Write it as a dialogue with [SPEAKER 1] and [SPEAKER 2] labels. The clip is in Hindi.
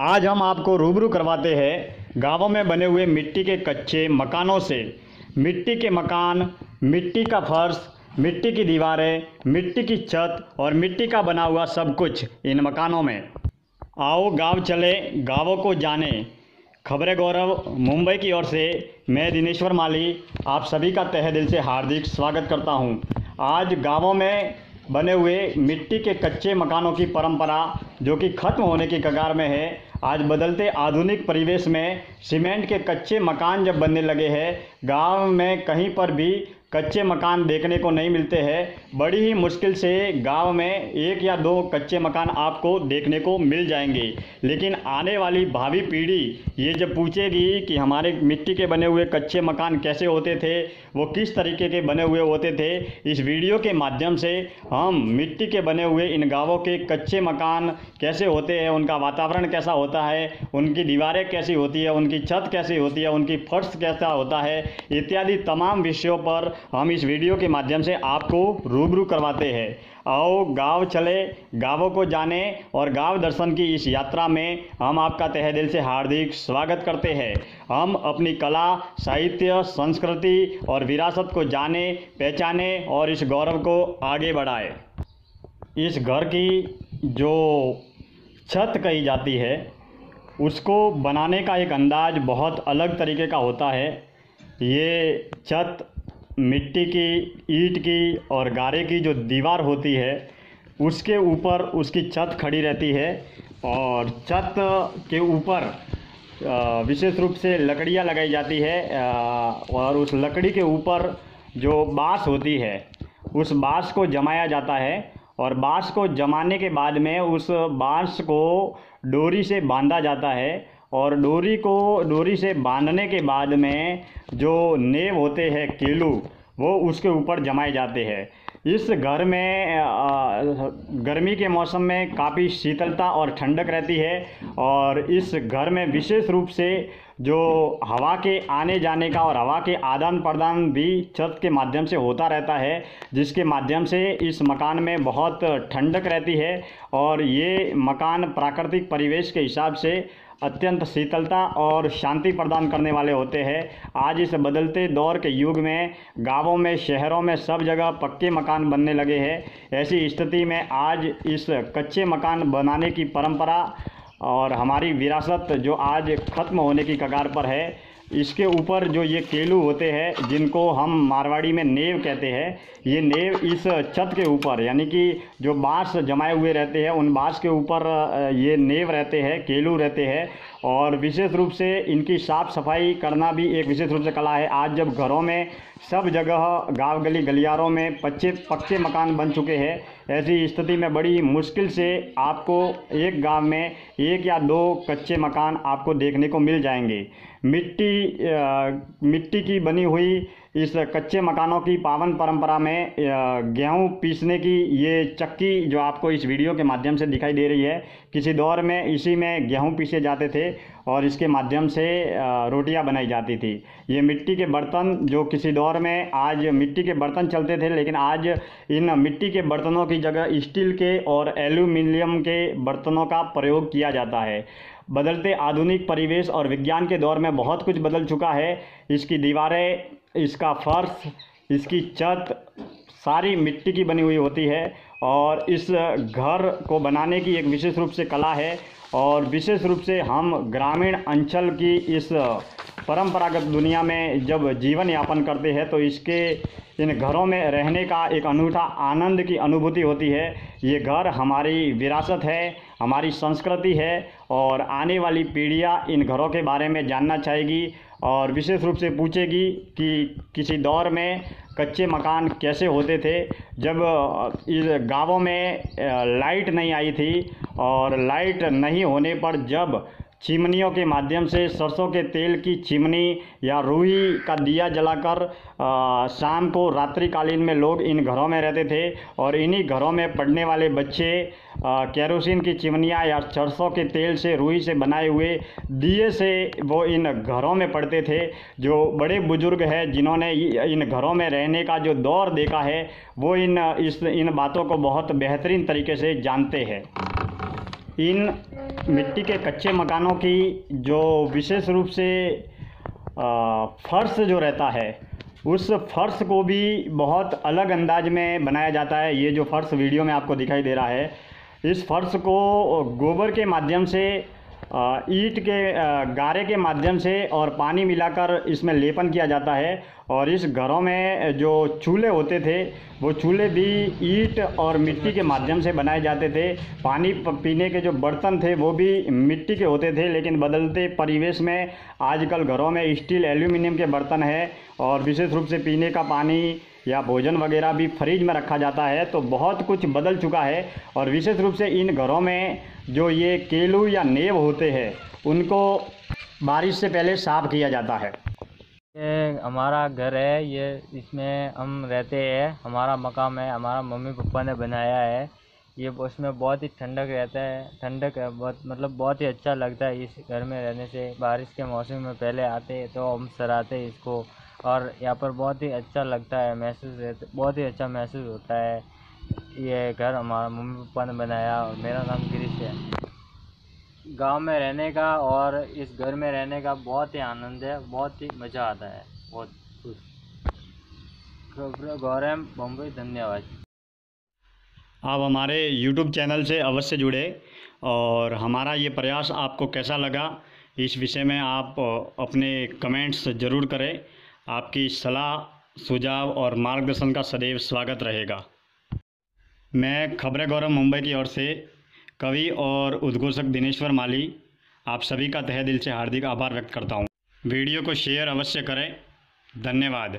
[SPEAKER 1] आज हम आपको रूबरू करवाते हैं गांवों में बने हुए मिट्टी के कच्चे मकानों से। मिट्टी के मकान, मिट्टी का फर्श, मिट्टी की दीवारें, मिट्टी की छत और मिट्टी का बना हुआ सब कुछ इन मकानों में। आओ गांव चले, गांवों को जाने। खबरें गौरव मुंबई की ओर से मैं दिनेश्वर माली आप सभी का तहे दिल से हार्दिक स्वागत करता हूं। आज गांवों में बने हुए मिट्टी के कच्चे मकानों की परंपरा जो कि ख़त्म होने की कगार में है, आज बदलते आधुनिक परिवेश में सीमेंट के कच्चे मकान जब बनने लगे हैं, गांव में कहीं पर भी कच्चे मकान देखने को नहीं मिलते हैं। बड़ी ही मुश्किल से गांव में एक या दो कच्चे मकान आपको देखने को मिल जाएंगे। लेकिन आने वाली भावी पीढ़ी ये जब पूछेगी कि हमारे मिट्टी के बने हुए कच्चे मकान कैसे होते थे, वो किस तरीके के बने हुए होते थे, इस वीडियो के माध्यम से हम मिट्टी के बने हुए इन गांवों के कच्चे मकान कैसे होते हैं, उनका वातावरण कैसा होता है, उनकी दीवारें कैसी होती है, उनकी छत कैसी होती है, उनकी फर्श कैसा होता है, इत्यादि तमाम विषयों पर हम इस वीडियो के माध्यम से आपको रूबरू करवाते हैं। आओ गांव चले, गांवों को जाने और गांव दर्शन की इस यात्रा में हम आपका तहे दिल से हार्दिक स्वागत करते हैं। हम अपनी कला, साहित्य, संस्कृति और विरासत को जाने, पहचाने और इस गौरव को आगे बढ़ाएं। इस घर की जो छत कही जाती है, उसको बनाने का एक अंदाज बहुत अलग तरीके का होता है। ये छत मिट्टी की, ईंट की और गारे की जो दीवार होती है, उसके ऊपर उसकी छत खड़ी रहती है और छत के ऊपर विशेष रूप से लकड़ियाँ लगाई जाती है और उस लकड़ी के ऊपर जो बाँस होती है, उस बाँस को जमाया जाता है और बाँस को जमाने के बाद में उस बाँस को डोरी से बांधा जाता है और डोरी से बांधने के बाद में जो नेव होते हैं, केलू, वो उसके ऊपर जमाए जाते हैं। इस घर में गर्मी के मौसम में काफ़ी शीतलता और ठंडक रहती है और इस घर में विशेष रूप से जो हवा के आने जाने का और हवा के आदान प्रदान भी छत के माध्यम से होता रहता है, जिसके माध्यम से इस मकान में बहुत ठंडक रहती है और ये मकान प्राकृतिक परिवेश के हिसाब से अत्यंत शीतलता और शांति प्रदान करने वाले होते हैं। आज इस बदलते दौर के युग में गांवों में, शहरों में सब जगह पक्के मकान बनने लगे हैं। ऐसी स्थिति में आज इस कच्चे मकान बनाने की परंपरा और हमारी विरासत जो आज ख़त्म होने की कगार पर है, इसके ऊपर जो ये केलू होते हैं, जिनको हम मारवाड़ी में नेव कहते हैं, ये नेव इस छत के ऊपर, यानी कि जो बाँस जमाए हुए रहते हैं, उन बाँस के ऊपर ये नेव रहते हैं, केलू रहते हैं और विशेष रूप से इनकी साफ़ सफाई करना भी एक विशेष रूप से कला है। आज जब घरों में सब जगह गांव गली गलियारों में पक्के मकान बन चुके हैं, ऐसी स्थिति में बड़ी मुश्किल से आपको एक गांव में एक या दो कच्चे मकान आपको देखने को मिल जाएंगे। मिट्टी की बनी हुई इस कच्चे मकानों की पावन परंपरा में गेहूं पीसने की ये चक्की जो आपको इस वीडियो के माध्यम से दिखाई दे रही है, किसी दौर में इसी में गेहूं पीसे जाते थे और इसके माध्यम से रोटियां बनाई जाती थी। ये मिट्टी के बर्तन जो किसी दौर में, आज मिट्टी के बर्तन चलते थे, लेकिन आज इन मिट्टी के बर्तनों की जगह स्टील के और एल्यूमिनियम के बर्तनों का प्रयोग किया जाता है। बदलते आधुनिक परिवेश और विज्ञान के दौर में बहुत कुछ बदल चुका है। इसकी दीवारें, इसका फर्श, इसकी छत सारी मिट्टी की बनी हुई होती है और इस घर को बनाने की एक विशेष रूप से कला है और विशेष रूप से हम ग्रामीण अंचल की इस परंपरागत दुनिया में जब जीवन यापन करते हैं तो इन घरों में रहने का एक अनूठा आनंद की अनुभूति होती है। ये घर हमारी विरासत है, हमारी संस्कृति है और आने वाली पीढ़ियां इन घरों के बारे में जानना चाहेगी और विशेष रूप से पूछेगी कि किसी दौर में कच्चे मकान कैसे होते थे, जब इस गांवों में लाइट नहीं आई थी और लाइट नहीं होने पर जब चिमनियों के माध्यम से सरसों के तेल की चिमनी या रूई का दिया जलाकर शाम को रात्रिकालीन में लोग इन घरों में रहते थे और इन्हीं घरों में पढ़ने वाले बच्चे केरोसिन की चिमनियाँ या सरसों के तेल से, रूई से बनाए हुए दिए से वो इन घरों में पढ़ते थे। जो बड़े बुजुर्ग हैं जिन्होंने इन घरों में रहने का जो दौर देखा है, वो इन बातों को बहुत बेहतरीन तरीके से जानते हैं। इन मिट्टी के कच्चे मकानों की जो विशेष रूप से फर्श जो रहता है, उस फर्श को भी बहुत अलग अंदाज में बनाया जाता है। ये जो फर्श वीडियो में आपको दिखाई दे रहा है, इस फर्श को गोबर के माध्यम से, ईंट के गारे के माध्यम से और पानी मिलाकर इसमें लेपन किया जाता है। और इस घरों में जो चूल्हे होते थे, वो चूल्हे भी ईंट और मिट्टी के माध्यम से बनाए जाते थे। पानी पीने के जो बर्तन थे वो भी मिट्टी के होते थे, लेकिन बदलते परिवेश में आजकल घरों में स्टील, एल्यूमिनियम के बर्तन हैं और विशेष रूप से पीने का पानी या भोजन वगैरह भी फ्रिज में रखा जाता है। तो बहुत कुछ बदल चुका है। और विशेष रूप से इन घरों में जो ये केलू या नेव होते हैं, उनको बारिश से पहले साफ़ किया जाता है।
[SPEAKER 2] ये हमारा घर है, ये इसमें हम रहते हैं, हमारा मकान है, हमारा मम्मी पापा ने बनाया है। ये उसमें बहुत ही ठंडक रहता है, ठंडक है बहुत, मतलब बहुत ही अच्छा लगता है इस घर में रहने से। बारिश के मौसम में पहले आते हैं तो हम सराहते हैं इसको, और यहाँ पर बहुत ही अच्छा लगता है, बहुत ही अच्छा महसूस होता है। ये घर हमारा मम्मी पापा ने बनाया और मेरा नाम गिरीश है। गांव में रहने का और इस घर में रहने का बहुत ही आनंद है, बहुत ही मज़ा आता है, बहुत खुश। गौरव बम्बई, धन्यवाद।
[SPEAKER 1] आप हमारे YouTube चैनल से अवश्य जुड़े और हमारा ये प्रयास आपको कैसा लगा, इस विषय में आप अपने कमेंट्स ज़रूर करें। आपकी सलाह, सुझाव और मार्गदर्शन का सदैव स्वागत रहेगा। मैं खबरें गौरव मुंबई की ओर से कवि और उद्घोषक दिनेश्वर माली आप सभी का तहे दिल से हार्दिक आभार व्यक्त करता हूँ। वीडियो को शेयर अवश्य करें। धन्यवाद।